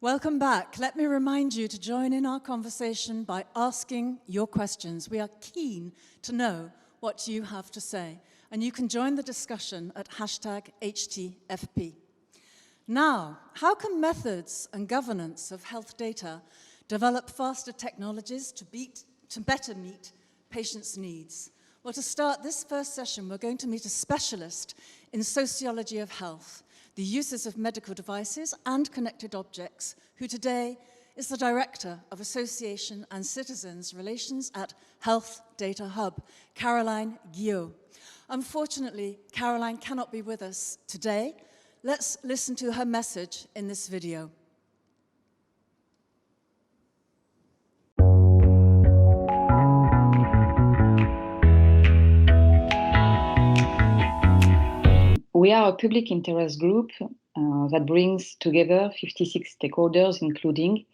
Welcome back. Let me remind you to join in our conversation by asking your questions. We are keen to know what you have to say, and you can join the discussion at #HTFP. Now, how can methods and governance of health data develop faster technologies to better meet patients' needs? Well, to start this first session, we're going to meet a specialist in sociology of health, the uses of medical devices and connected objects, who today is the Director of Association and Citizens Relations at Health Data Hub, Caroline Guillot. Unfortunately, Caroline cannot be with us today. Let's listen to her message in this video. We are a public interest group that brings together 56 stakeholders, including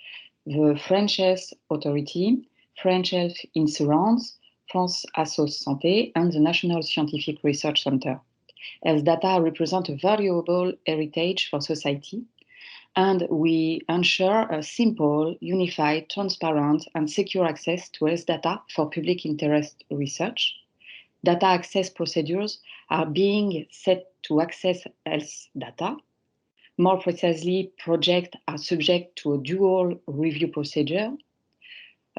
the French Health Authority, French Health Insurance, France Assos Santé, and the National Scientific Research Center. Health data represent a valuable heritage for society, and we ensure a simple, unified, transparent, and secure access to health data for public interest research. Data access procedures are being set to access health data. More precisely, projects are subject to a dual review procedure.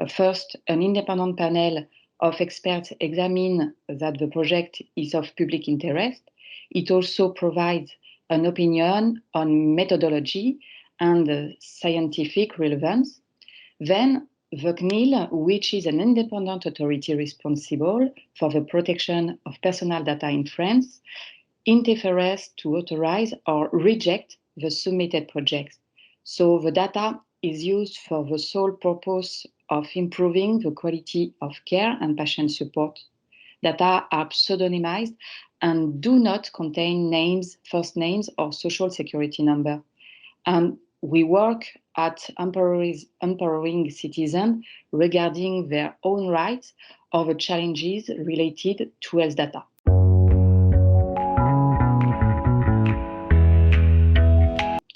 First, an independent panel of experts examine that the project is of public interest. It also provides an opinion on methodology and scientific relevance. Then, the CNIL, which is an independent authority responsible for the protection of personal data in France, interferes to authorize or reject the submitted projects. So the data is used for the sole purpose of improving the quality of care and patient support. Data are pseudonymized and do not contain names, first names, or social security number. And we work at empowering citizens regarding their own rights or the challenges related to health data.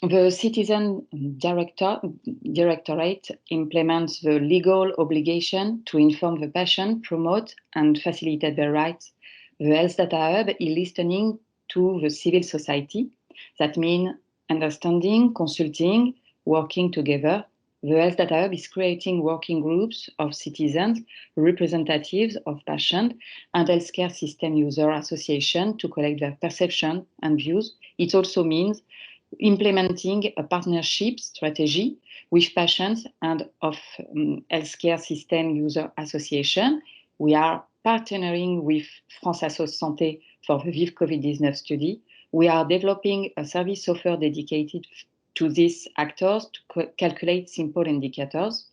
The Citizen Directorate implements the legal obligation to inform the patient, promote and facilitate their rights. The Health Data Hub is listening to the civil society. That means understanding, consulting, working together. The Health Data Hub is creating working groups of citizens, representatives of patients, and healthcare system user associations to collect their perception and views. It also means implementing a partnership strategy with patients and of healthcare system user association. We are partnering with France Assos Santé for the VIVE COVID-19 study. We are developing a service software dedicated to these actors to calculate simple indicators.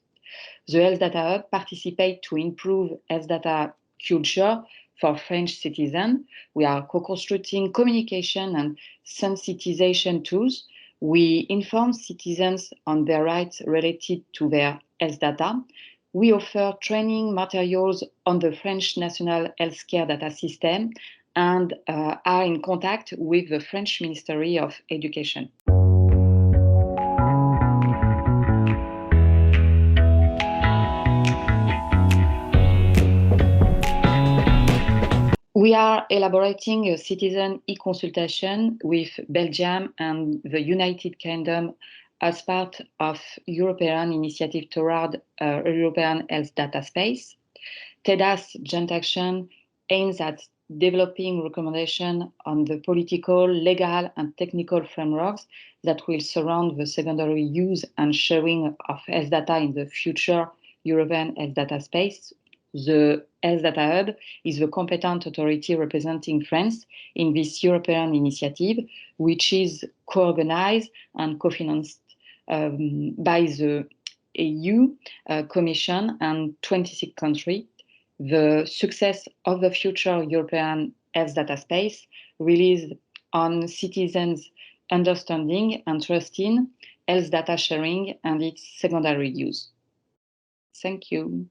The Health Data Hub participates to improve health data culture for French citizens. We are co-constructing communication and sensitization tools. We inform citizens on their rights related to their health data. We offer training materials on the French National Healthcare Data System and are in contact with the French Ministry of Education. We are elaborating a citizen e-consultation with Belgium and the United Kingdom as part of European initiative toward European health data space. TEDA's joint action aims at developing recommendations on the political, legal, and technical frameworks that will surround the secondary use and sharing of health data in the future European health data space. The Health Data Hub is the competent authority representing France in this European initiative, which is co-organized and co-financed by the EU Commission and 26 countries. The success of the future European health data space relies on citizens' understanding and trust in health data sharing and its secondary use. Thank you.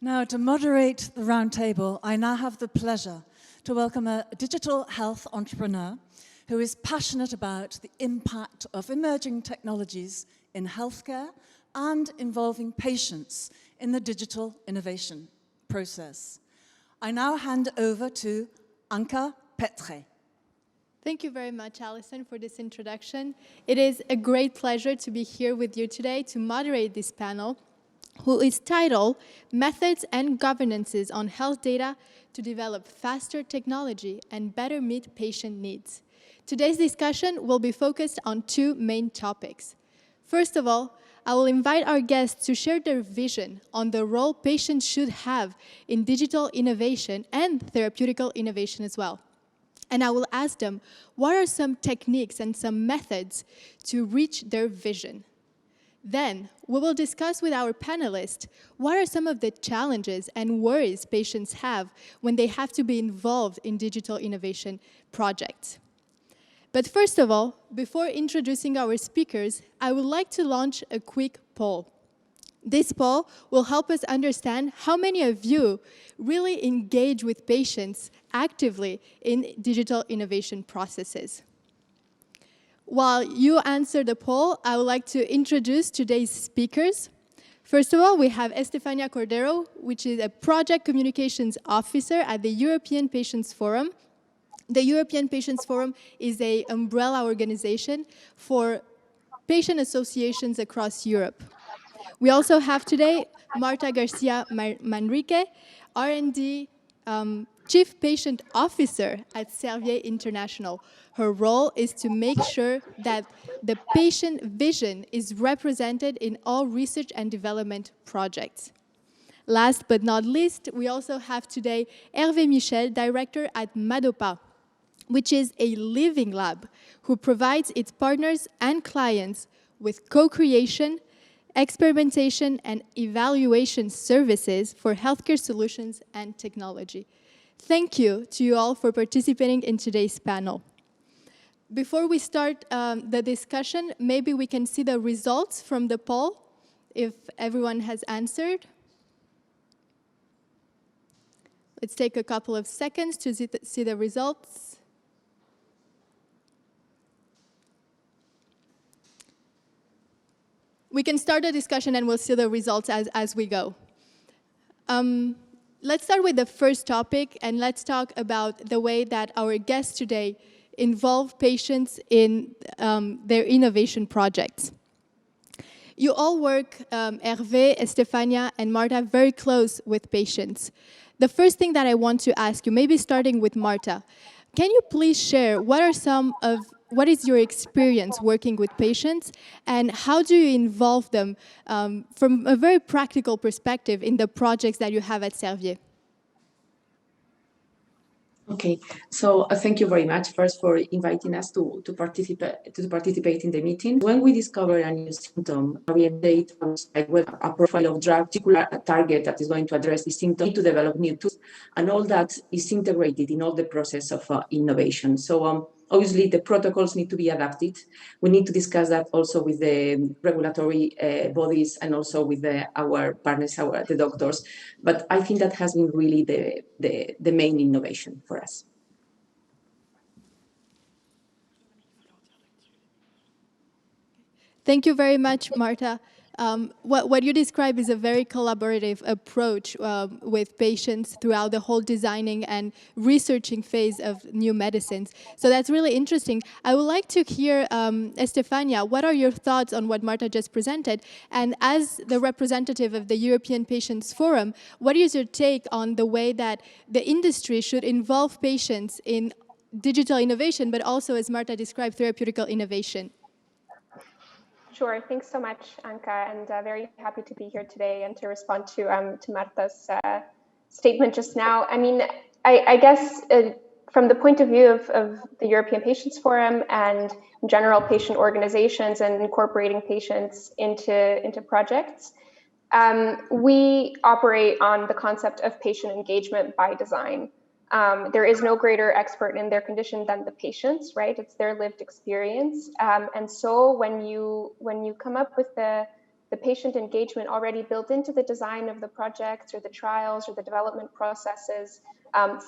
Now, to moderate the roundtable, I now have the pleasure to welcome a digital health entrepreneur who is passionate about the impact of emerging technologies in healthcare and involving patients in the digital innovation process. I now hand over to Anka Petre. Thank you very much, Alison, for this introduction. It is a great pleasure to be here with you today to moderate this panel, who is titled Methods and Governances on Health Data to Develop Faster Technology and Better Meet Patient Needs. Today's discussion will be focused on two main topics. First of all, I will invite our guests to share their vision on the role patients should have in digital innovation and therapeutical innovation as well. And I will ask them, what are some techniques and some methods to reach their vision? Then, we will discuss with our panelists what are some of the challenges and worries patients have when they have to be involved in digital innovation projects. But first of all, before introducing our speakers, I would like to launch a quick poll. This poll will help us understand how many of you really engage with patients actively in digital innovation processes. While you answer the poll, I would like to introduce today's speakers. First of all, we have Estefania Cordero, which is a Project Communications Officer at the European Patients Forum. The European Patients Forum is an umbrella organization for patient associations across Europe. We also have today Marta Garcia Manrique, R&D Chief Patient Officer at Servier International. Her role is to make sure that the patient vision is represented in all research and development projects. Last but not least, we also have today Hervé Michel, Director at Madopa, which is a living lab who provides its partners and clients with co-creation, experimentation, and evaluation services for healthcare solutions and technology. Thank you to you all for participating in today's panel. Before we start the discussion, maybe we can see the results from the poll, if everyone has answered. Let's take a couple of seconds to see the results. We can start the discussion and we'll see the results as we go. Let's start with the first topic, and let's talk about the way that our guests today involve patients in their innovation projects. You all work, Hervé, Estefania, and Marta, very close with patients. The first thing that I want to ask you, maybe starting with Marta, can you please share what is your experience working with patients, and how do you involve them from a very practical perspective in the projects that you have at Servier? Okay, so thank you very much first for inviting us to participate in the meeting. When we discover a new symptom, we update a profile of drug, particular target that is going to address the symptom, need to develop new tools, and all that is integrated in all the process of innovation. So obviously the protocols need to be adapted. We need to discuss that also with the regulatory bodies and also with our partners, the doctors. But I think that has been really the main innovation for us. Thank you very much, Marta. What you describe is a very collaborative approach with patients throughout the whole designing and researching phase of new medicines. So that's really interesting. I would like to hear, Estefania, what are your thoughts on what Marta just presented? And as the representative of the European Patients Forum, what is your take on the way that the industry should involve patients in digital innovation, but also, as Marta described, therapeutical innovation? Sure. Thanks so much, Anka, and very happy to be here today and to respond to Marta's statement just now. I mean, I guess from the point of view of the European Patients Forum and in general patient organizations and incorporating patients into projects, we operate on the concept of patient engagement by design. There is no greater expert in their condition than the patients, right? It's their lived experience. And so when you come up with the patient engagement already built into the design of the projects or the trials or the development processes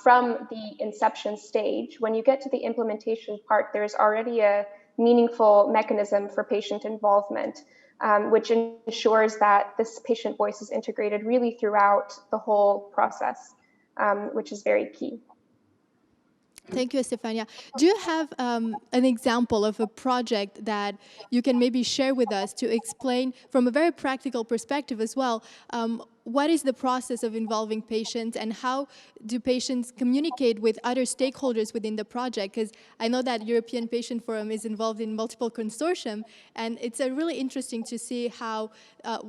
from the inception stage, when you get to the implementation part, there's already a meaningful mechanism for patient involvement, which ensures that this patient voice is integrated really throughout the whole process, which is very key. Thank you, Estefania. Do you have an example of a project that you can maybe share with us to explain from a very practical perspective as well, what is the process of involving patients and how do patients communicate with other stakeholders within the project? Because I know that European Patient Forum is involved in multiple consortium, and it's really interesting to see how,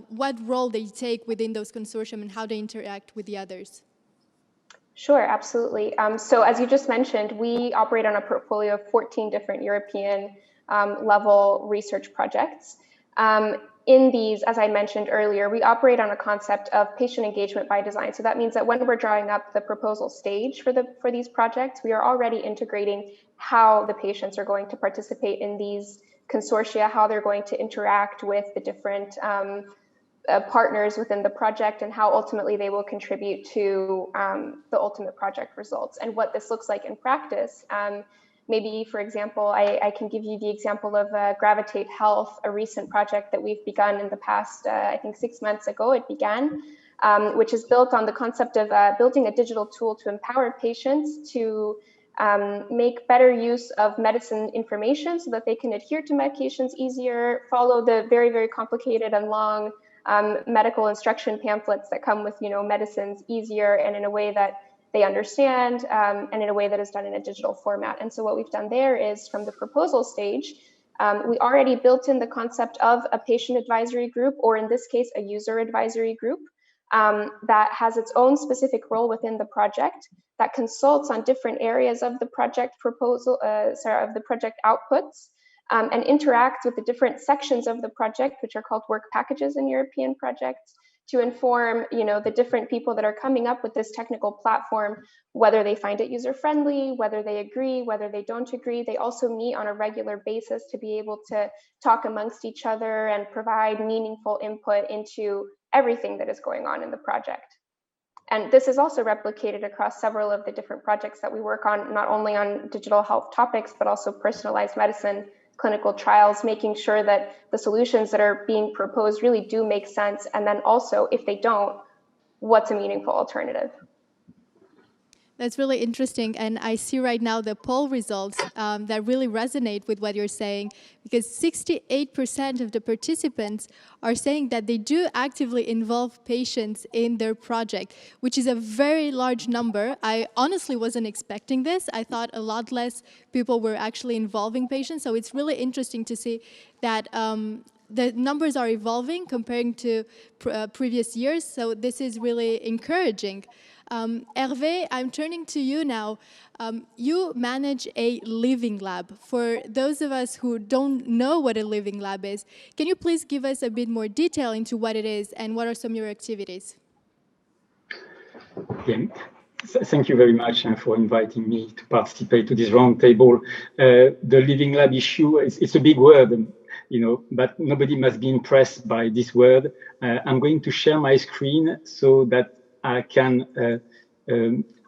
what role they take within those consortium and how they interact with the others. Sure, absolutely. So as you just mentioned, we operate on a portfolio of 14 different European level research projects. In these, as I mentioned earlier, we operate on a concept of patient engagement by design. So that means that when we're drawing up the proposal stage for these projects, we are already integrating how the patients are going to participate in these consortia, how they're going to interact with the different partners within the project, and how ultimately they will contribute to the ultimate project results. And what this looks like in practice, maybe, for example, I can give you the example of Gravitate Health, a recent project that we've begun in the past, I think 6 months ago it began, which is built on the concept of building a digital tool to empower patients to make better use of medicine information so that they can adhere to medications easier, follow the very, very complicated and long medical instruction pamphlets that come with, medicines easier and in a way that they understand, and in a way that is done in a digital format. And so what we've done there is, from the proposal stage, we already built in the concept of a patient advisory group, or in this case, a user advisory group, that has its own specific role within the project, that consults on different areas of the project proposal, of the project outputs, and interact with the different sections of the project, which are called work packages in European projects, to inform, the different people that are coming up with this technical platform, whether they find it user-friendly, whether they agree, whether they don't agree. They also meet on a regular basis to be able to talk amongst each other and provide meaningful input into everything that is going on in the project. And this is also replicated across several of the different projects that we work on, not only on digital health topics, but also personalized medicine, clinical trials, making sure that the solutions that are being proposed really do make sense. And then also, if they don't, what's a meaningful alternative? That's really interesting. And I see right now the poll results that really resonate with what you're saying, because 68% of the participants are saying that they do actively involve patients in their project, which is a very large number. I honestly wasn't expecting this. I thought a lot less people were actually involving patients. So it's really interesting to see that the numbers are evolving comparing to previous years. So this is really encouraging. Hervé, I'm turning to you now. You manage a living lab. For those of us who don't know what a living lab is, can you please give us a bit more detail into what it is and what are some of your activities? Yeah. Thank you very much for inviting me to participate to this roundtable. The living lab issue, it's a big word, but nobody must be impressed by this word. I'm going to share my screen so that I can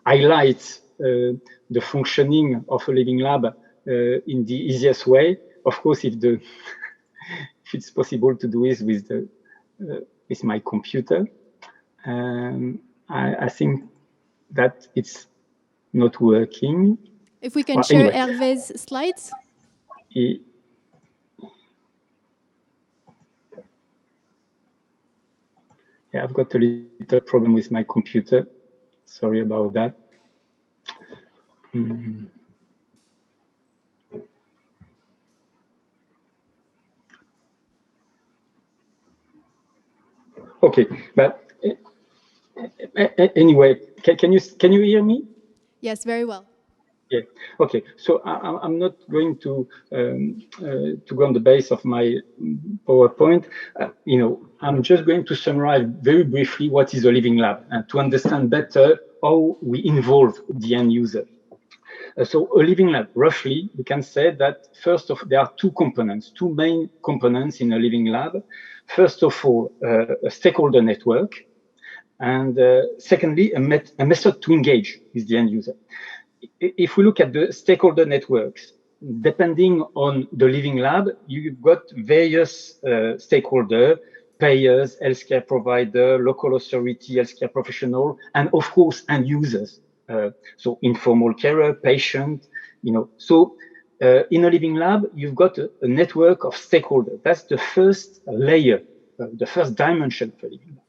highlight the functioning of a living lab in the easiest way. Of course, if it's possible to do this with my computer. I think that it's not working. If we can share anyway. Hervé's slides. Yeah, I've got a little problem with my computer. Sorry about that. Okay, but anyway, can you hear me? Yes, very well. Yeah. Okay. So I'm not going to go on the base of my PowerPoint. I'm just going to summarize very briefly what is a living lab and to understand better how we involve the end user. So a living lab, roughly, we can say that there are two main components in a living lab. First of all, a stakeholder network, and secondly, a method to engage with the end user. If we look at the stakeholder networks, depending on the living lab, you've got various stakeholders, payers, healthcare provider, local authority, healthcare professional, and of course, end users. So informal carer, patient, So in a living lab, you've got a network of stakeholders. That's the first layer, the first dimension of a living lab.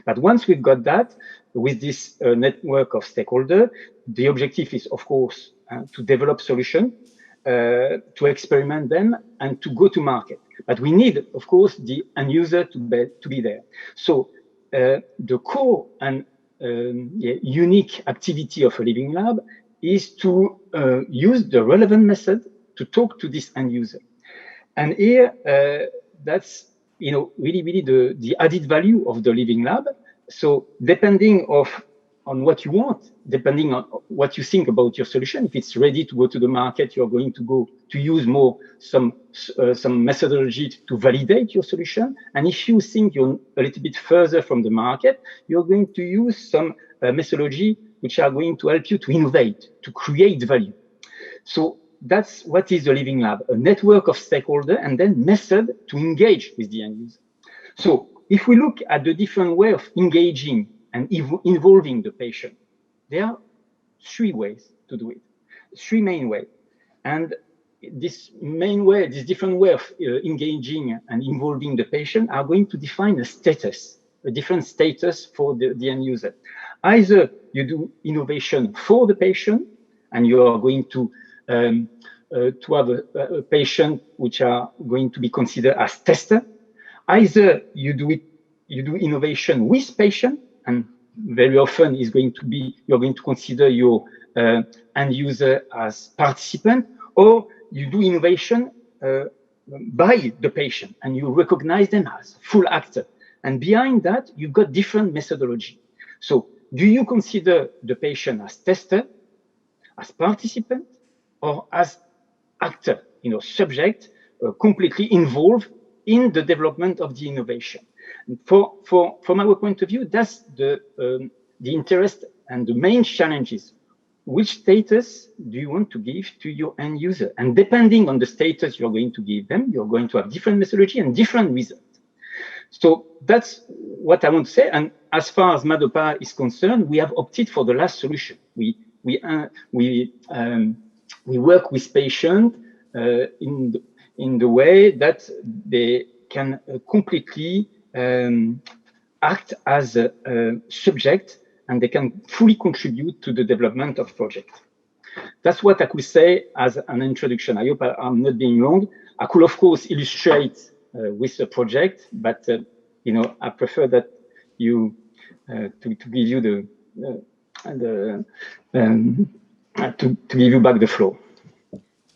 But once we've got that, with this network of stakeholders, the objective is, of course, to develop solutions, to experiment them, and to go to market. But we need, of course, the end user to be there. So the core and unique activity of a living lab is to use the relevant method to talk to this end user. And here, that's really the added value of the living lab. So depending on what you want, depending on what you think about your solution, if it's ready to go to the market, you're going to go to use more some methodology to validate your solution. And if you think you're a little bit further from the market, you're going to use some methodology which are going to help you to innovate, to create value. So that's what is a living lab, a network of stakeholders and then method to engage with the end user. So if we look at the different way of engaging and involving the patient, there are 3 ways to do it, 3 main ways. And this different way of engaging and involving the patient are going to define a different status for the end user. Either you do innovation for the patient, and you are going to have a patient which are going to be considered as tester. Either you do innovation with patient, and very often you're going to consider your end user as participant, or you do innovation by the patient and you recognize them as full actor. And behind that, you've got different methodology. So do you consider the patient as tester, as participant, or as actor, subject, completely involved in the development of the innovation? From our point of view, that's the interest and the main challenges. Which status do you want to give to your end user? And depending on the status you're going to give them, you're going to have different methodology and different results. So that's what I want to say. And as far as Madopa is concerned, we have opted for the last solution. We work with patients in the way that they can completely act as a subject, and they can fully contribute to the development of project. That's what I could say as an introduction. I hope I'm not being long. I could, of course, illustrate with a project, but I prefer that you to give you to give you back the floor.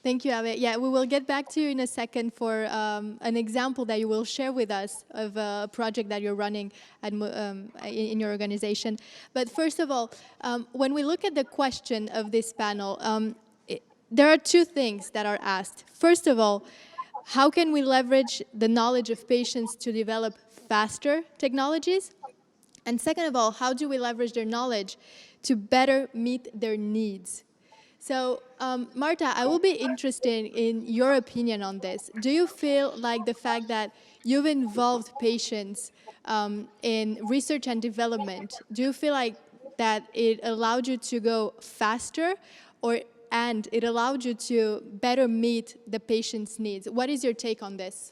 Thank you, Ave. Yeah, we will get back to you in a second for an example that you will share with us of a project that you're running at, in your organization. But first of all, when we look at the question of this panel, there are 2 things that are asked. First of all, how can we leverage the knowledge of patients to develop faster technologies? And second of all, how do we leverage their knowledge to better meet their needs? So, Marta, I will be interested in your opinion on this. Do you feel like the fact that you've involved patients in research and development, do you feel like that it allowed you to go faster, and it allowed you to better meet the patient's needs? What is your take on this?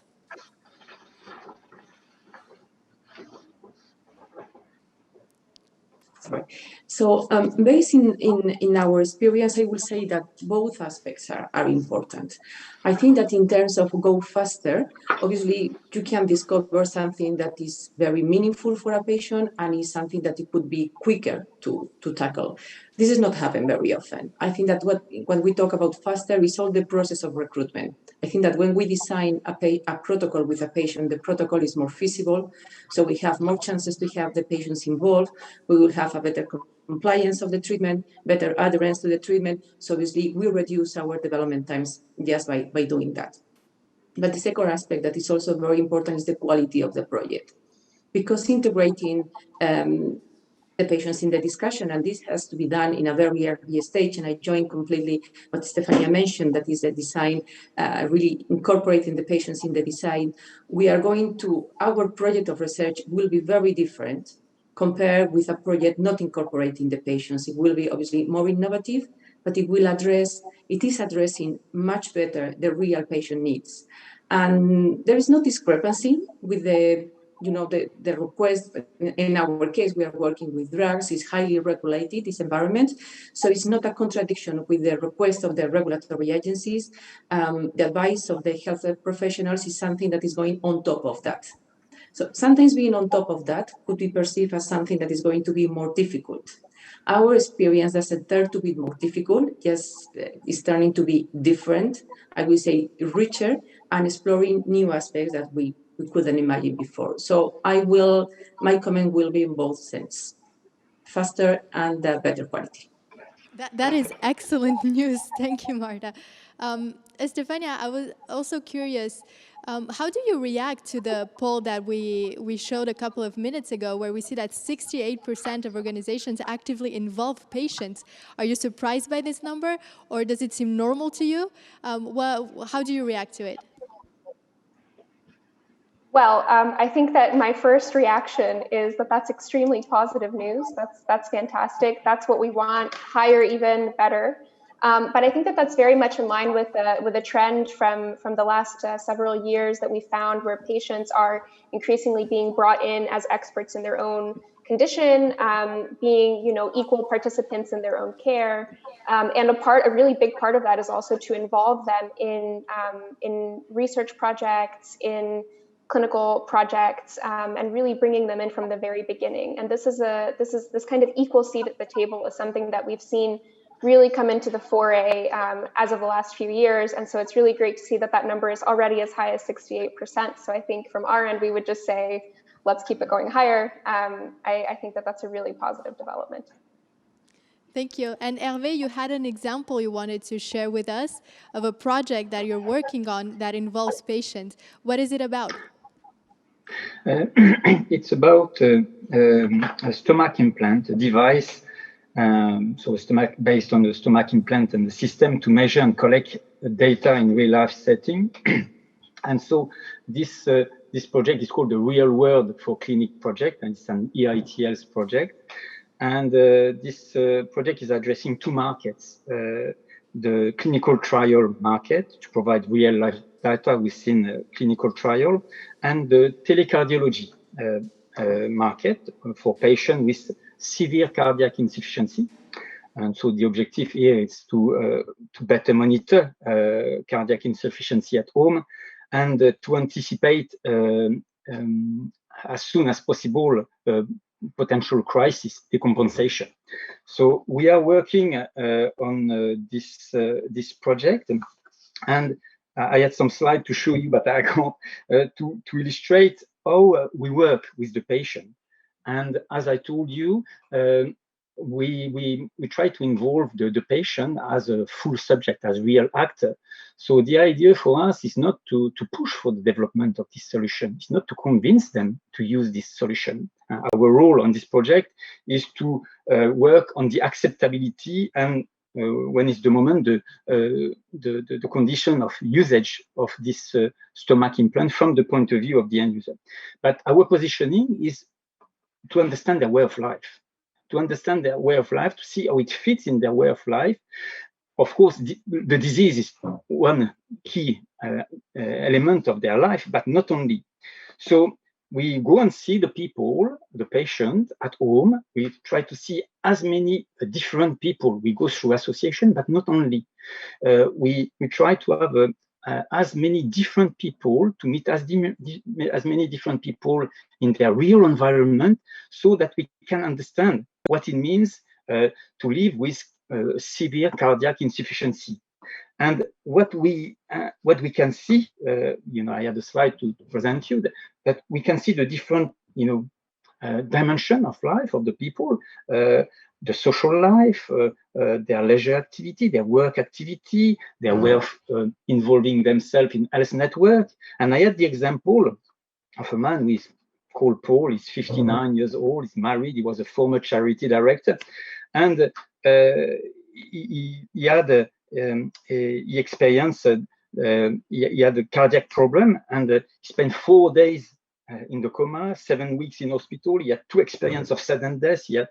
So based in our experience, I will say that both aspects are important. I think that in terms of go faster, obviously you can discover something that is very meaningful for a patient and is something that it could be quicker to tackle. This does not happen very often. I think that when we talk about faster, is all the process of recruitment. I think that when we design a protocol with a patient, the protocol is more feasible, so we have more chances to have the patients involved. We will have a better compliance of the treatment, better adherence to the treatment. So obviously we reduce our development times just by doing that. But the second aspect that is also very important is the quality of the project, because integrating the patients in the discussion, and this has to be done in a very early stage. And I join completely what Stefania mentioned, that is the design, really incorporating the patients in the design. Our project of research will be very different compared with a project not incorporating the patients. It will be obviously more innovative, but it is addressing much better the real patient needs. And there is no discrepancy with the request. In our case, we are working with drugs. It's highly regulated, this environment. So it's not a contradiction with the request of the regulatory agencies. The advice of the health professionals is something that is going on top of that. So sometimes being on top of that could be perceived as something that is going to be more difficult. Our experience doesn't turn to be more difficult, just is turning to be different, I would say richer, and exploring new aspects that we couldn't imagine before. So my comment will be in both sense, faster and better quality. That is excellent news. Thank you, Marta. Estefania, I was also curious, how do you react to the poll that we showed a couple of minutes ago, where we see that 68% of organizations actively involve patients? Are you surprised by this number, or does it seem normal to you? How do you react to it? Well, I think that my first reaction is that that's extremely positive news. That's fantastic. That's what we want. Higher, even better. But I think that that's very much in line with a trend from the last several years that we found, where patients are increasingly being brought in as experts in their own condition, being equal participants in their own care, and a really big part of that is also to involve them in research projects, in clinical projects, and really bringing them in from the very beginning. And this kind of equal seat at the table is something that we've seen really come into the foray as of the last few years. And so it's really great to see that that number is already as high as 68%. So I think from our end, we would just say, let's keep it going higher. I think that that's a really positive development. Thank you. And Hervé, you had an example you wanted to share with us of a project that you're working on that involves patients. What is it about? It's about a stomach implant, a device, so a stomach based on the stomach implant and the system to measure and collect data in real life setting. And so this project is called the Real World for Clinic project, and it's an EITL's project. And this project is addressing two markets: the clinical trial market, to provide real life data within a clinical trial, and the telecardiology market for patients with severe cardiac insufficiency. And so the objective here is to better monitor cardiac insufficiency at home, and to anticipate as soon as possible potential crisis decompensation. So we are working on this project, and I had some slides to show you, but I can't, to illustrate how we work with the patient. And as I told you, we try to involve the patient as a full subject, as real actor. So the idea for us is not to push for the development of this solution. It's not to convince them to use this solution. Our role on this project is to work on the acceptability, and when it's the moment, the condition of usage of this stomach implant from the point of view of the end user. But our positioning is to understand their way of life, to see how it fits in their way of life. Of course, the disease is one key element of their life, but not only. So we go and see the people, the patient at home. We try to see as many different people. We go through association, but not only. We try to have as many different people, to meet as many different people in their real environment, so that we can understand what it means to live with severe cardiac insufficiency. And what we can see, I had a slide to present you, that we can see the different, dimension of life of the people, the social life, their leisure activity, their work activity, their way of involving themselves in health network. And I had the example of a man with called Paul. He's 59 years old. He's married. He was a former charity director, and he had he experienced he had a cardiac problem, and he spent 4 days in the coma, 7 weeks in hospital. He had 2 experiences of sudden death. He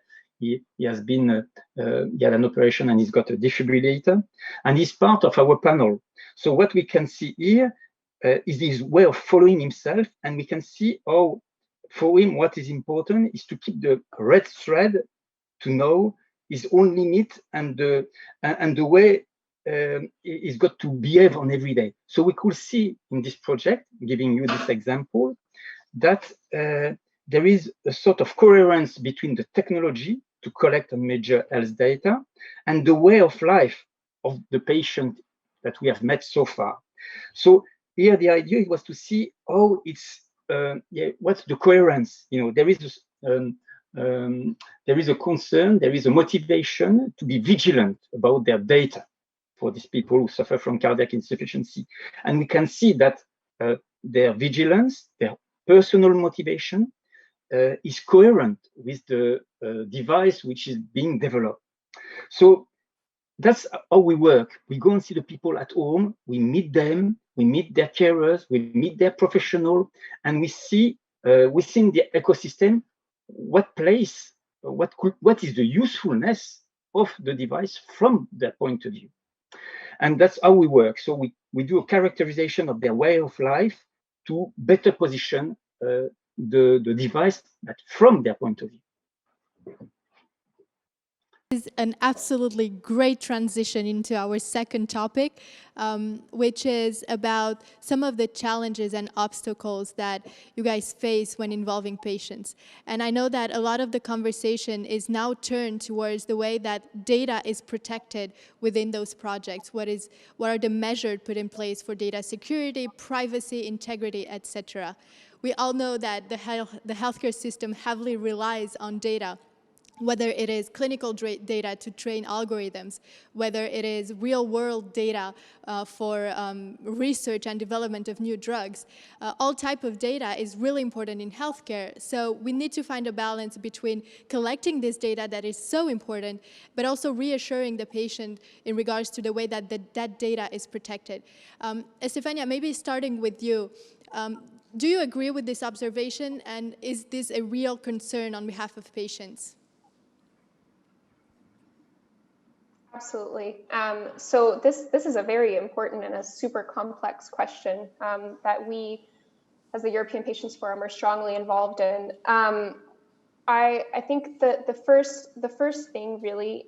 has been he had an operation, and he's got a defibrillator, and he's part of our panel. So what we can see here is his way of following himself, and we can see how for him what is important is to keep the red thread, to know his own limit and the way he's got to behave on every day. So we could see in this project, giving you this example, that there is a sort of coherence between the technology to collect and measure health data and the way of life of the patient that we have met so far. So here the idea was to see how it's what's the coherence. There is a concern, there is a motivation to be vigilant about their data for these people who suffer from cardiac insufficiency. And we can see that their vigilance, their personal motivation is coherent with the device which is being developed. So that's how we work. We go and see the people at home, we meet them, we meet their carers, we meet their professional, and we see within the ecosystem what place, what is the usefulness of the device from their point of view. And that's how we work. So we do a characterization of their way of life to better position the device that from their point of view. This is an absolutely great transition into our second topic, which is about some of the challenges and obstacles that you guys face when involving patients. And I know that a lot of the conversation is now turned towards the way that data is protected within those projects. What are the measures put in place for data security, privacy, integrity, etc. We all know that the healthcare system heavily relies on data, whether it is clinical data to train algorithms, whether it is real-world data for research and development of new drugs. All type of data is really important in healthcare, so we need to find a balance between collecting this data that is so important, but also reassuring the patient in regards to the way that that data is protected. Estefania, maybe starting with you, do you agree with this observation, and is this a real concern on behalf of patients? Absolutely. So this is a very important and a super complex question that we, as the European Patients Forum, are strongly involved in. I think that the first thing really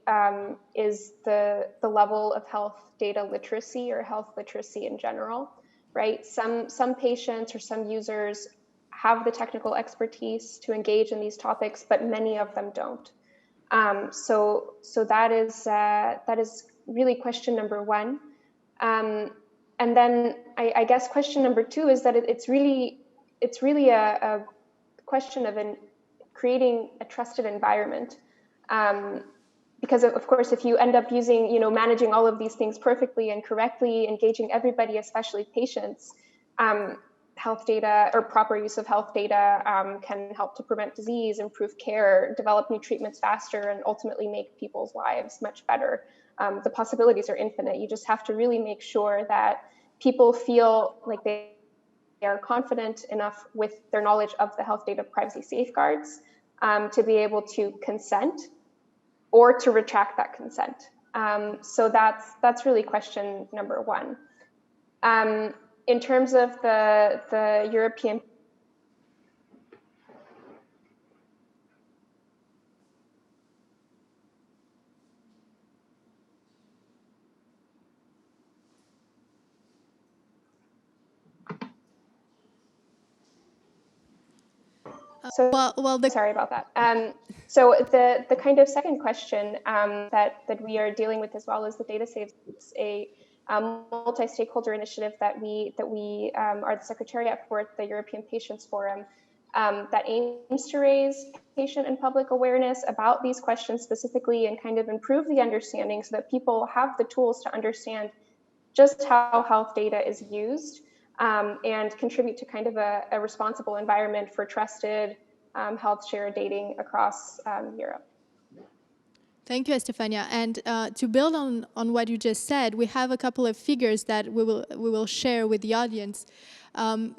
is the level of health data literacy or health literacy in general, right? Some patients or some users have the technical expertise to engage in these topics, but many of them don't. So that is really question number one. And then I guess question number two is that it's really a question of creating a trusted environment. Because of course, if you end up using, managing all of these things perfectly and correctly, engaging everybody, especially patients, health data or proper use of health data can help to prevent disease, improve care, develop new treatments faster, and ultimately make people's lives much better. The possibilities are infinite. You just have to really make sure that people feel like they are confident enough with their knowledge of the health data privacy safeguards to be able to consent or to retract that consent. So that's really question number one. In terms of the European sorry about that. So the kind of second question that we are dealing with as well as the data saves, a multi-stakeholder initiative that we are the secretariat for at the European Patients Forum that aims to raise patient and public awareness about these questions specifically and kind of improve the understanding so that people have the tools to understand just how health data is used and contribute to kind of a responsible environment for trusted health share dating across Europe. Thank you, Estefania. And to build on what you just said, we have a couple of figures that we will share with the audience.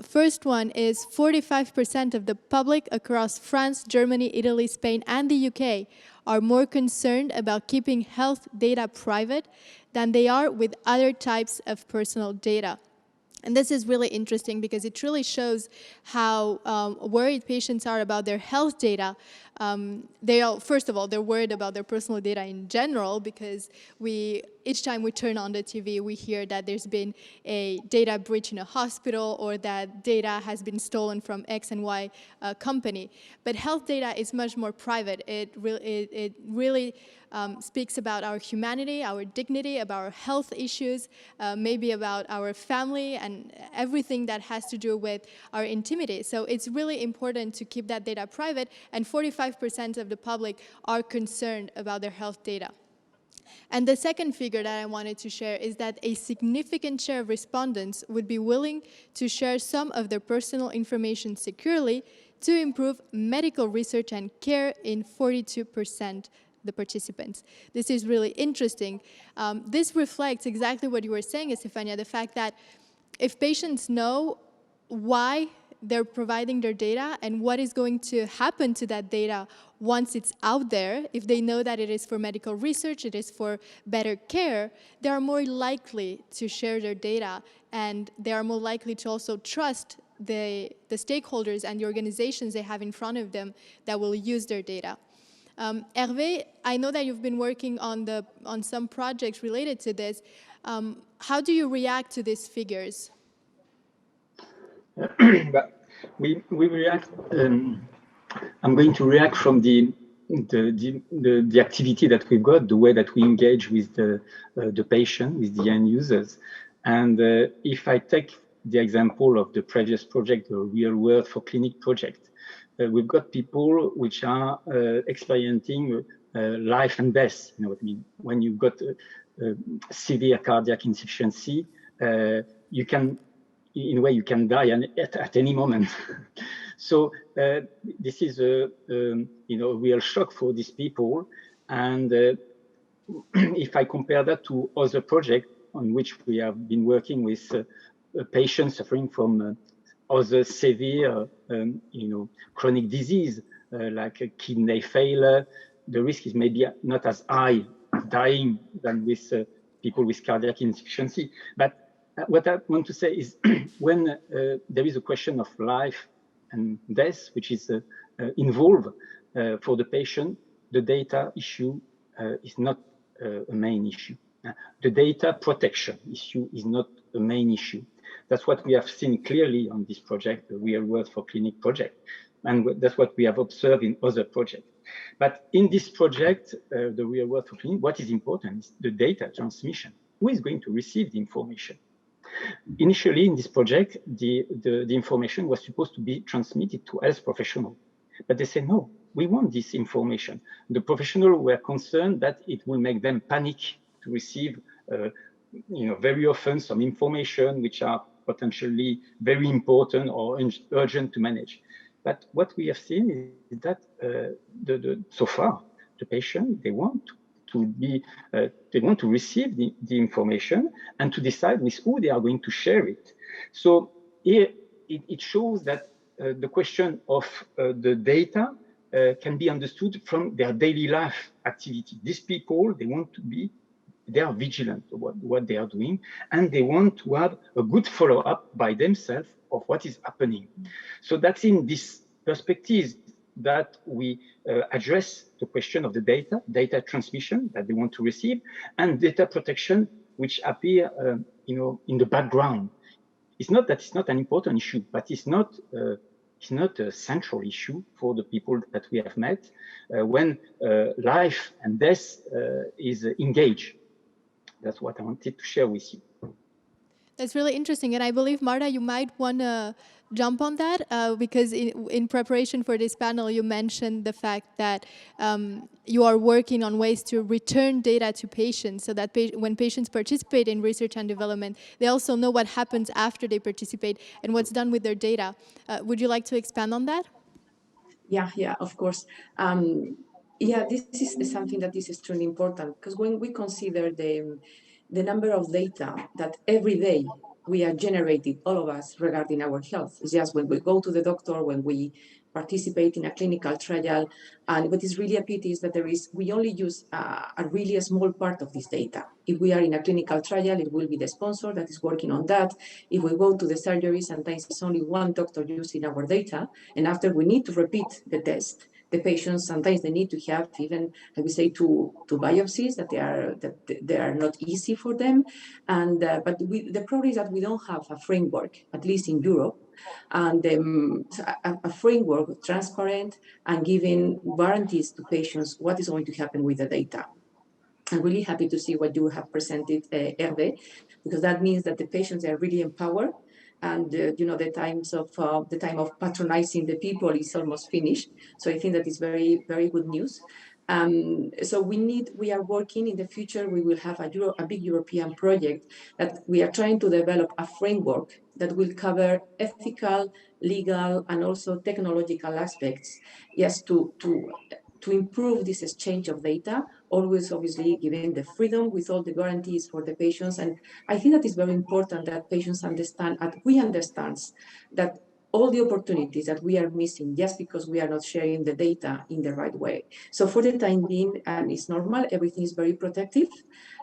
First one is 45% of the public across France, Germany, Italy, Spain, and the UK are more concerned about keeping health data private than they are with other types of personal data. And this is really interesting because it really shows how worried patients are about their health data. First of all, they're worried about their personal data in general because each time we turn on the TV, we hear that there's been a data breach in a hospital or that data has been stolen from X and Y company. But health data is much more private. It really speaks about our humanity, our dignity, about our health issues, maybe about our family and everything that has to do with our intimity. So it's really important to keep that data private, and 45% of the public are concerned about their health data. And the second figure that I wanted to share is that a significant share of respondents would be willing to share some of their personal information securely to improve medical research and care in 42% the participants. This is really interesting. This reflects exactly what you were saying, Estefania, the fact that if patients know why they're providing their data and what is going to happen to that data once it's out there, if they know that it is for medical research, it is for better care, they are more likely to share their data, and they are more likely to also trust the stakeholders and the organizations they have in front of them that will use their data. Hervé, I know that you've been working on some projects related to this. How do you react to these figures? But we react. I'm going to react from the activity that we've got, the way that we engage with the patient, with the end users. And if I take the example of the previous project, the Real World for Clinic project, we've got people which are experiencing life and death. You know what I mean? When you've got severe cardiac insufficiency, you can, in a way, you can die at any moment. So this is a real shock for these people. And if I compare that to other projects on which we have been working with patients suffering from other severe, chronic disease like kidney failure, the risk is maybe not as high dying than with people with cardiac insufficiency. But what I want to say is when there is a question of life and death, which is involved for the patient, the data issue is not a main issue. The data protection issue is not a main issue. That's what we have seen clearly on this project, the Real World for Clinic project. And that's what we have observed in other projects. But in this project, the Real World for Clinic, what is important is the data transmission. Who is going to receive the information? Initially, in this project, the information was supposed to be transmitted to health professionals. But they said, no, we want this information. The professionals were concerned that it will make them panic to receive very often some information which are potentially very important or urgent to manage. But what we have seen is that so far, the patient, they want to receive the information and to decide with who they are going to share it. So here it shows that the question of the data can be understood from their daily life activity. These people, they are vigilant about what they are doing, and they want to have a good follow-up by themselves of what is happening. So that's in this perspective that we address the question of the data transmission that they want to receive, and data protection, which appear in the background. It's not that it's not an important issue, but it's not a central issue for the people that we have met when life and death is engaged. That's what I wanted to share with you. That's really interesting. And I believe, Marta, you might want to jump on that because in preparation for this panel, you mentioned the fact that you are working on ways to return data to patients so that when patients participate in research and development, they also know what happens after they participate and what's done with their data. Would you like to expand on that? Yeah, of course. Yeah, this is something that is extremely important because when we consider the number of data that every day we are generating, all of us, regarding our health, it's just when we go to the doctor, when we participate in a clinical trial, and what is really a pity is that we only use a really small part of this data. If we are in a clinical trial, it will be the sponsor that is working on that. If we go to the surgery, sometimes it's only one doctor using our data, and after we need to repeat the test. The patients sometimes they need to have even, I would say, two biopsies that they are not easy for them, and but the problem is that we don't have a framework, at least in Europe, and a framework transparent and giving guarantees to patients what is going to happen with the data. I'm really happy to see what you have presented, Hervé, because that means that the patients are really empowered, and the time of patronizing the people is almost finished. So I think that is very, very good news. So we are working in the future. We will have a big European project that we are trying to develop a framework that will cover ethical, legal, and also technological aspects, yes, to improve this exchange of data, always obviously giving the freedom with all the guarantees for the patients. And I think that is very important that patients understand, and we understand that all the opportunities that we are missing just because we are not sharing the data in the right way. So for the time being, and it's normal, everything is very protective,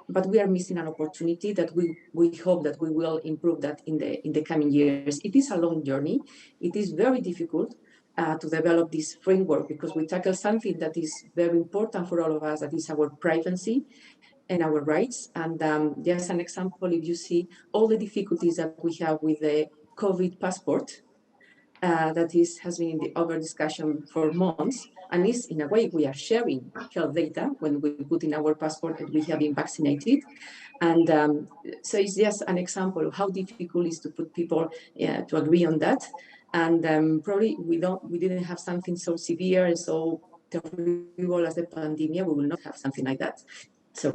but we are missing an opportunity that we hope that we will improve that in the coming years. It is a long journey. It is very difficult to develop this framework because we tackle something that is very important for all of us, that is our privacy and our rights. And just an example, if you see all the difficulties that we have with the COVID passport, that has been in the over discussion for months, and is in a way we are sharing health data when we put in our passport that we have been vaccinated. And so it's just an example of how difficult it is to put people to agree on that. And probably we didn't have something so severe and so terrible as the pandemic. We will not have something like that. So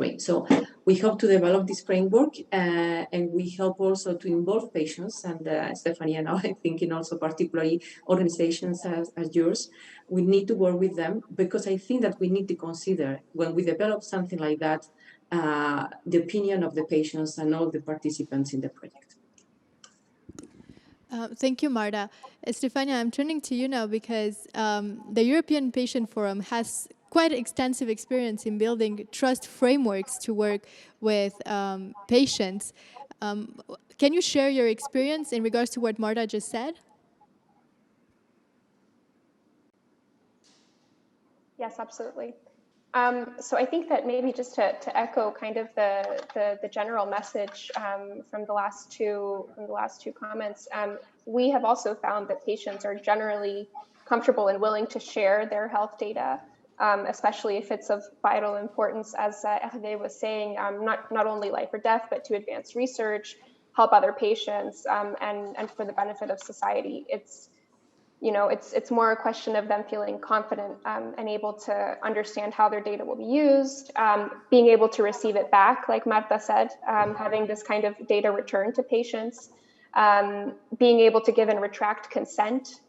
we hope to develop this framework, and we hope also to involve patients. And Stephanie and I am thinking also particularly organizations as yours. We need to work with them because I think that we need to consider when we develop something like that, the opinion of the patients and all the participants in the project. Thank you, Marta. Stefania, I'm turning to you now because the European Patient Forum has quite extensive experience in building trust frameworks to work with patients. Can you share your experience in regards to what Marta just said? Yes, absolutely. So I think that maybe just to echo kind of the general message from the last two comments, we have also found that patients are generally comfortable and willing to share their health data, especially if it's of vital importance, as Hervé was saying, not only life or death, but to advance research, help other patients, and for the benefit of society. It's more a question of them feeling confident and able to understand how their data will be used, being able to receive it back, like Marta said, having this kind of data return to patients, being able to give and retract consent.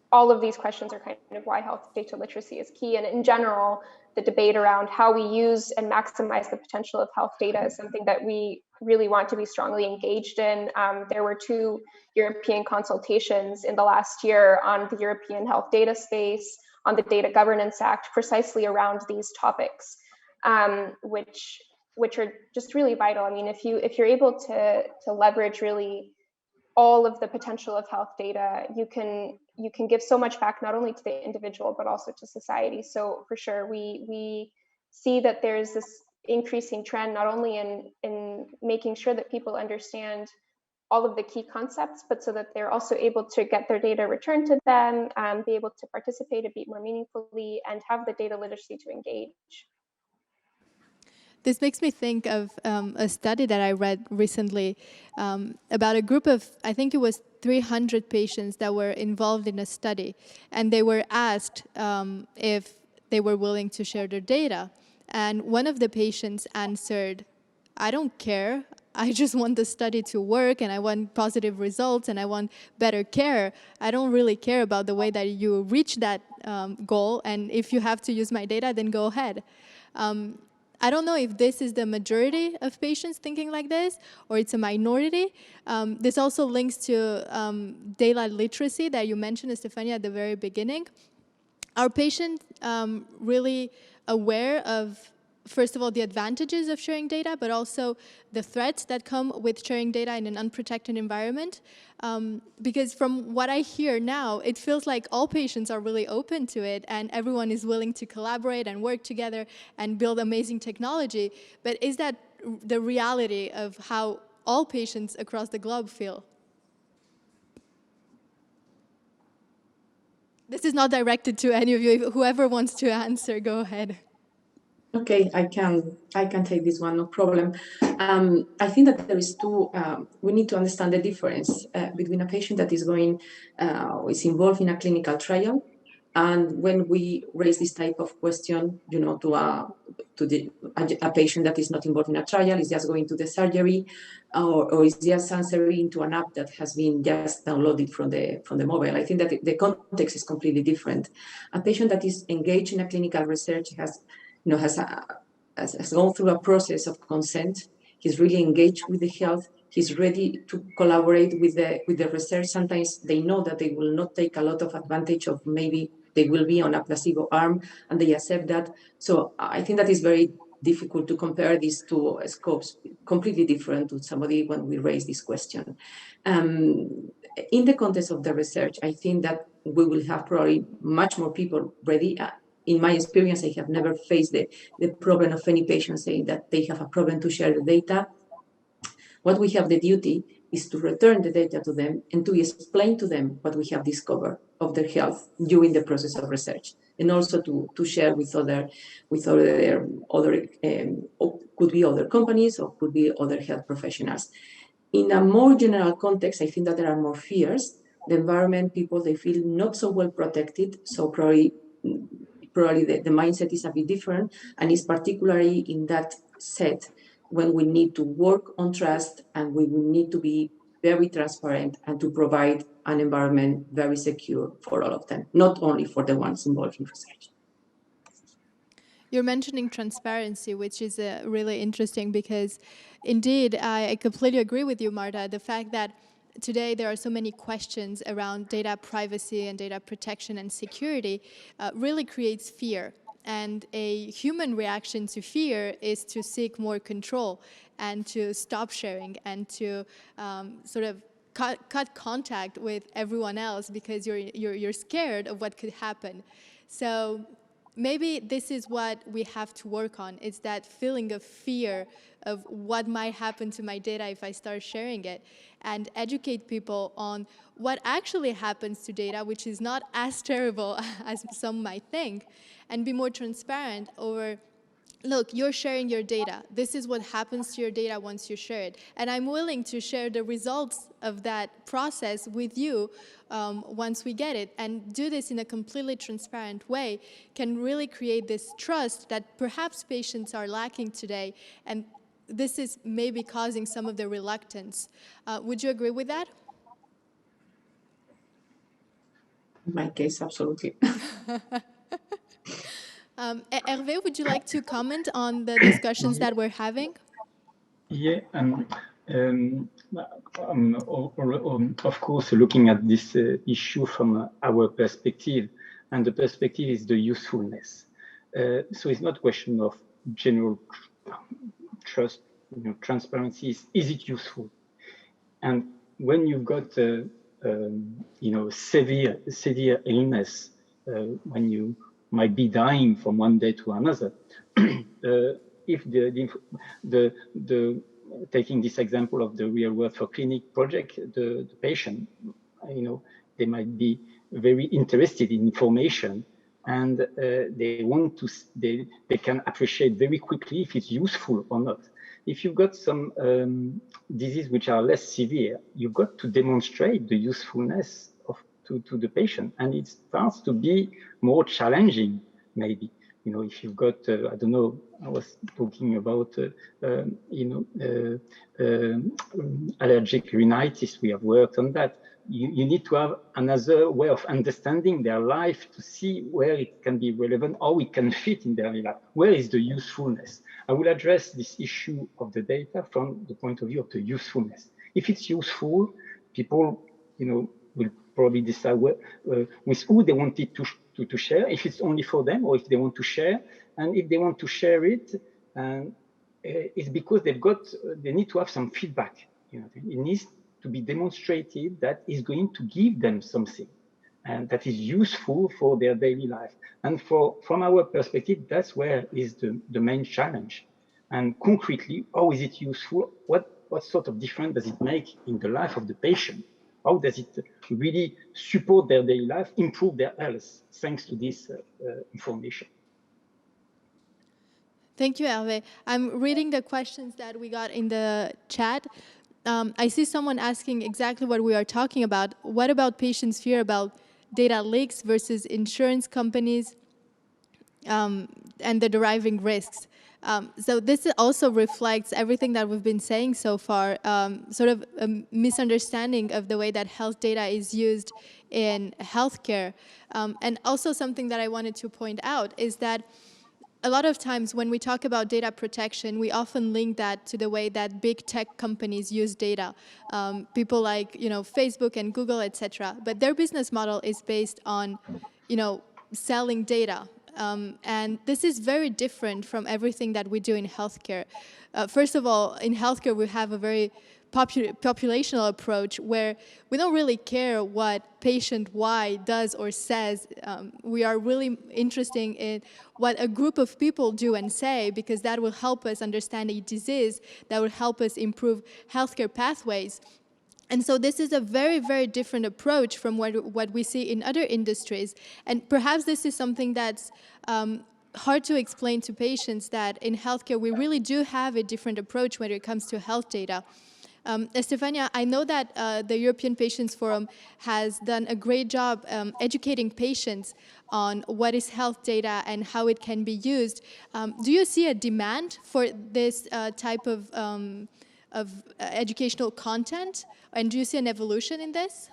All of these questions are kind of why health data literacy is key. And in general, the debate around how we use and maximize the potential of health data is something that we really want to be strongly engaged in. There were 2 European consultations in the last year on the European health data space, on the Data Governance Act, precisely around these topics, which are just really vital. I mean, if you're able to leverage really all of the potential of health data, you can give so much back, not only to the individual, but also to society. So for sure, we see that there's this increasing trend, not only in making sure that people understand all of the key concepts, but so that they're also able to get their data returned to them, be able to participate a bit more meaningfully, and have the data literacy to engage. This makes me think of a study that I read recently about a group of, I think it was 300 patients that were involved in a study, and they were asked if they were willing to share their data. And one of the patients answered, I don't care. I just want the study to work, and I want positive results, and I want better care. I don't really care about the way that you reach that goal, and if you have to use my data, then go ahead. I don't know if this is the majority of patients thinking like this, or it's a minority. This also links to data literacy that you mentioned, Estefania, at the very beginning. Are patients really aware of, first of all, the advantages of sharing data, but also the threats that come with sharing data in an unprotected environment? Because from what I hear now, it feels like all patients are really open to it, and everyone is willing to collaborate and work together and build amazing technology. But is that the reality of how all patients across the globe feel? This is not directed to any of you. Whoever wants to answer, go ahead. Okay, I can take this one, no problem. I think that there is two. We need to understand the difference between a patient that is involved in a clinical trial, and when we raise this type of question, to a patient that is not involved in a trial, is just going to the surgery, or is just answering to an app that has been just downloaded from the mobile. I think that the context is completely different. A patient that is engaged in a clinical research has gone through a process of consent. He's really engaged with the health. He's ready to collaborate with the research. Sometimes they know that they will not take a lot of advantage of, maybe they will be on a placebo arm, and they accept that. So I think that is very difficult to compare these two scopes, completely different to somebody when we raise this question. In the context of the research, I think that we will have probably much more people ready. In my experience, I have never faced the problem of any patient saying that they have a problem to share the data. What we have the duty is to return the data to them and to explain to them what we have discovered of their health during the process of research, and also to share with other could be other companies or could be other health professionals. In a more general context, I think that there are more fears. The environment, people, they feel not so well protected, so probably the mindset is a bit different, and it's particularly in that set when we need to work on trust, and we will need to be very transparent and to provide an environment very secure for all of them, not only for the ones involved in research. You're mentioning transparency, which is really interesting, because indeed, I completely agree with you, Marta. The fact that today there are so many questions around data privacy and data protection and security really creates fear. And a human reaction to fear is to seek more control and to stop sharing and to sort of cut contact with everyone else because you're scared of what could happen. So maybe this is what we have to work on. It's that feeling of fear of what might happen to my data if I start sharing it, and educate people on what actually happens to data, which is not as terrible as some might think, and be more transparent over, look, you're sharing your data. This is what happens to your data once you share it. And I'm willing to share the results of that process with you once we get it. And do this in a completely transparent way can really create this trust that perhaps patients are lacking today. And this is maybe causing some of the reluctance. Would you agree with that? In my case, absolutely. Hervé, would you like to comment on the discussions that we're having? Yeah, of course, looking at this issue from our perspective, and the perspective is the usefulness. So it's not a question of general trust, transparency. Is it useful? And when you've got severe illness, when you might be dying from one day to another, if the taking this example of the Real World for Clinic project, the patient, they might be very interested in information, and they want to, they can appreciate very quickly if it's useful or not. If you've got some diseases which are less severe, you've got to demonstrate the usefulness to the patient, and it starts to be more challenging, maybe. You know, if you've got, I don't know, I was talking about, allergic rhinitis, we have worked on that. You need to have another way of understanding their life to see where it can be relevant, how it can fit in their life. Where is the usefulness? I will address this issue of the data from the point of view of the usefulness. If it's useful, people, you know, will probably decide with who they wanted to share, if it's only for them or if they want to share. And if they want to share it, it's because they need to have some feedback. You know, it needs to be demonstrated that is going to give them something and that is useful for their daily life. And from our perspective, that's where is the main challenge. And concretely, how is it useful? What sort of difference does it make in the life of the patient? How does it really support their daily life, improve their health, thanks to this information? Thank you, Hervé. I'm reading the questions that we got in the chat. I see someone asking exactly what we are talking about. What about patients' fear about data leaks versus insurance companies and the deriving risks? So this also reflects everything that we've been saying so far, sort of a misunderstanding of the way that health data is used in healthcare. And also something that I wanted to point out is that a lot of times when we talk about data protection, we often link that to the way that big tech companies use data. People like, you know, Facebook and Google, etc. But their business model is based on, you know, selling data. And this is very different from everything that we do in healthcare. First of all, in healthcare, we have a very populational approach where we don't really care what patient Y does or says. We are really interested in what a group of people do and say, because that will help us understand a disease, that will help us improve healthcare pathways. And so this is a very, very different approach from what we see in other industries. And perhaps this is something that's hard to explain to patients, that in healthcare we really do have a different approach when it comes to health data. Estefania, I know that the European Patients Forum has done a great job educating patients on what is health data and how it can be used. Do you see a demand for this type of educational content? And do you see an evolution in this?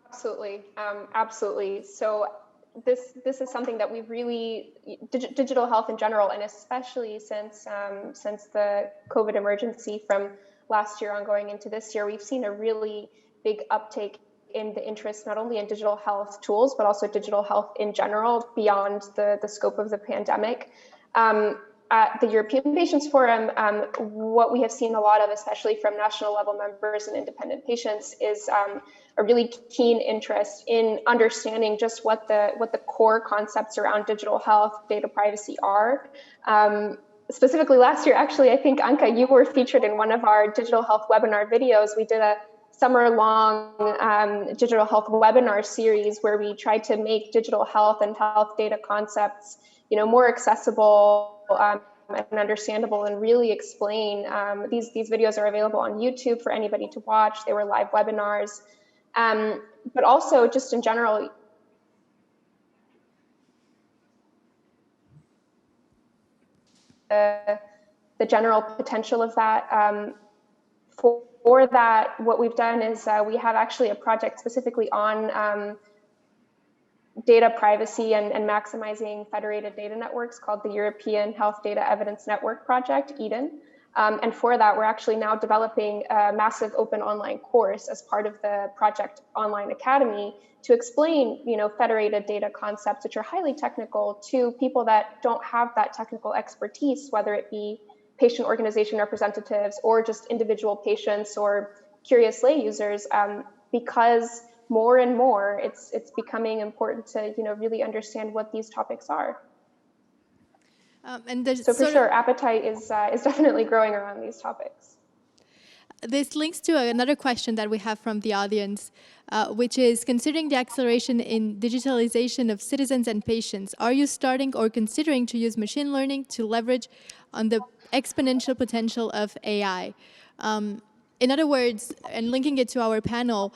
Absolutely, absolutely. So this is something that we've really, digital health in general, and especially since the COVID emergency from last year ongoing into this year, we've seen a really big uptake in the interest, not only in digital health tools, but also digital health in general beyond the scope of the pandemic. At the European Patients Forum, what we have seen a lot of, especially from national level members and independent patients, is a really keen interest in understanding just what the core concepts around digital health, data privacy are. Specifically last year, actually, I think, Anka, you were featured in one of our digital health webinar videos. We did a summer-long digital health webinar series where we tried to make digital health and health data concepts, you know, more accessible and understandable, and really explain. These videos are available on YouTube for anybody to watch. They were live webinars, but also just in general. The general potential of that. For that, what we've done is we have actually a project specifically on data privacy and maximizing federated data networks called the European Health Data Evidence Network Project, EDEN. And for that, we're actually now developing a massive open online course as part of the Project Online Academy to explain, you know, federated data concepts, which are highly technical, to people that don't have that technical expertise, whether it be patient organization representatives or just individual patients or curious lay users, because more and more it's becoming important to, you know, really understand what these topics are. And so for sure, appetite is definitely growing around these topics. this links to another question that we have from the audience, which is, considering the acceleration in digitalization of citizens and patients, are you starting or considering to use machine learning to leverage on the exponential potential of AI? In other words, and linking it to our panel,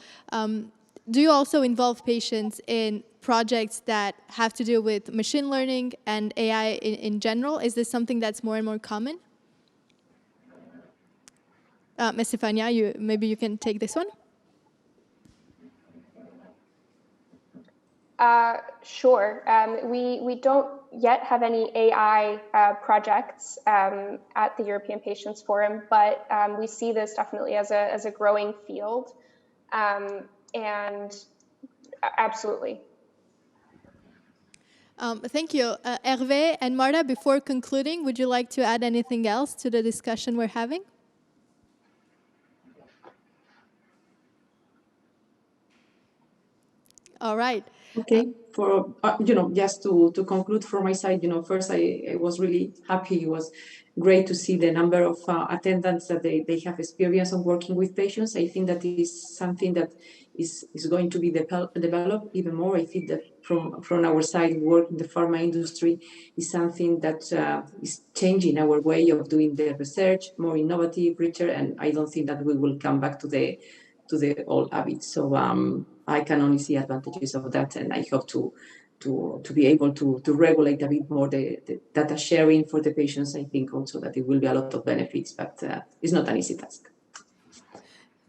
do you also involve patients in projects that have to do with machine learning and AI in general? Is this something that's more and more common? Ms. Stefania, maybe you can take this one. Sure. We don't yet have any AI projects at the European Patients Forum, but we see this definitely as a growing field, and absolutely. Thank you. Hervé and Marta, before concluding, would you like to add anything else to the discussion we're having? All right. Okay, for just to conclude from my side, first I was really happy. It was great to see the number of attendants that they have experience on working with patients. I think that is something that is going to be developed even more. I think that from our side, work in the pharma industry is something that is changing our way of doing the research, more innovative, richer, and I don't think that we will come back to the old habits. So I can only see advantages of that, and I hope to be able to regulate a bit more the data sharing for the patients. I think also that it will be a lot of benefits, but it's not an easy task.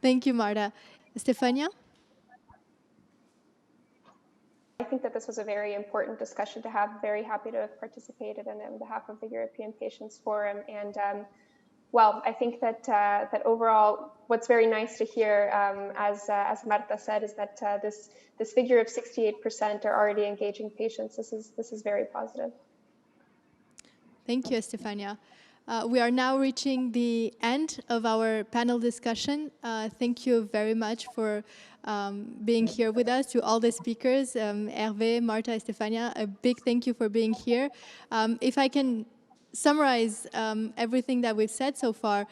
Thank you, Marta. Stefania? I think that this was a very important discussion to have. Very happy to have participated in it on behalf of the European Patients Forum. And well, I think that that overall, what's very nice to hear, as Marta said, is that this figure of 68% are already engaging patients. This is very positive. Thank you, Stefania. We are now reaching the end of our panel discussion. Thank you very much for being here with us, to all the speakers, Hervé, Marta, Stefania. A big thank you for being here. If I can summarize everything that we've said so far,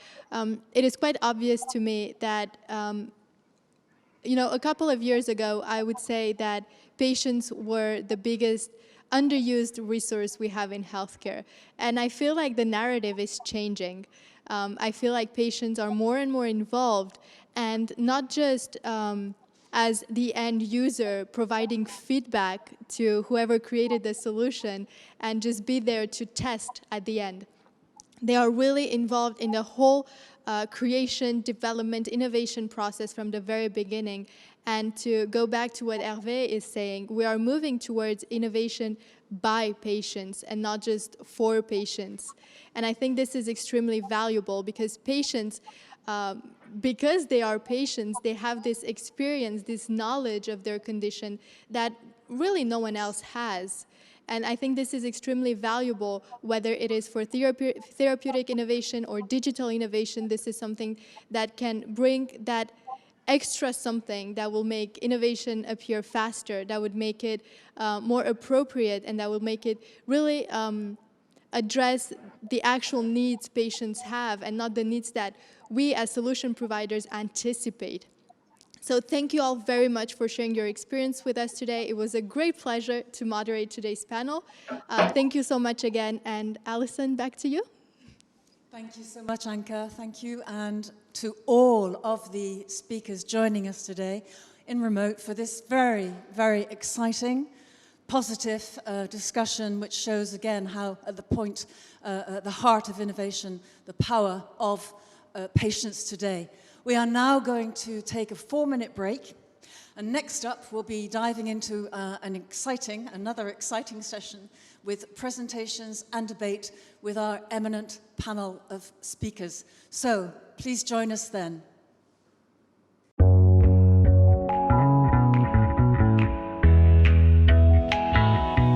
it is quite obvious to me that a couple of years ago, I would say that patients were the biggest underused resource we have in healthcare. And I feel like the narrative is changing. I feel like patients are more and more involved, and not just as the end user providing feedback to whoever created the solution and just be there to test at the end. They are really involved in the whole creation, development, innovation process from the very beginning. And to go back to what Hervé is saying, we are moving towards innovation by patients and not just for patients. And I think this is extremely valuable because patients, because they are patients, they have this experience, this knowledge of their condition that really no one else has. And I think this is extremely valuable, whether it is for therapeutic innovation or digital innovation. This is something that can bring that extra something that will make innovation appear faster, that would make it more appropriate, and that will make it really address the actual needs patients have and not the needs that we as solution providers anticipate. So thank you all very much for sharing your experience with us today. It was a great pleasure to moderate today's panel. Thank you so much again. And Alison, back to you. Thank you so much, Anka. Thank you. And to all of the speakers joining us today in remote for this very, very exciting, positive discussion, which shows again how at the heart of innovation, the power of patients today. We are now going to take a 4-minute break, and next up we'll be diving into another exciting session with presentations and debate with our eminent panel of speakers. So please join us then.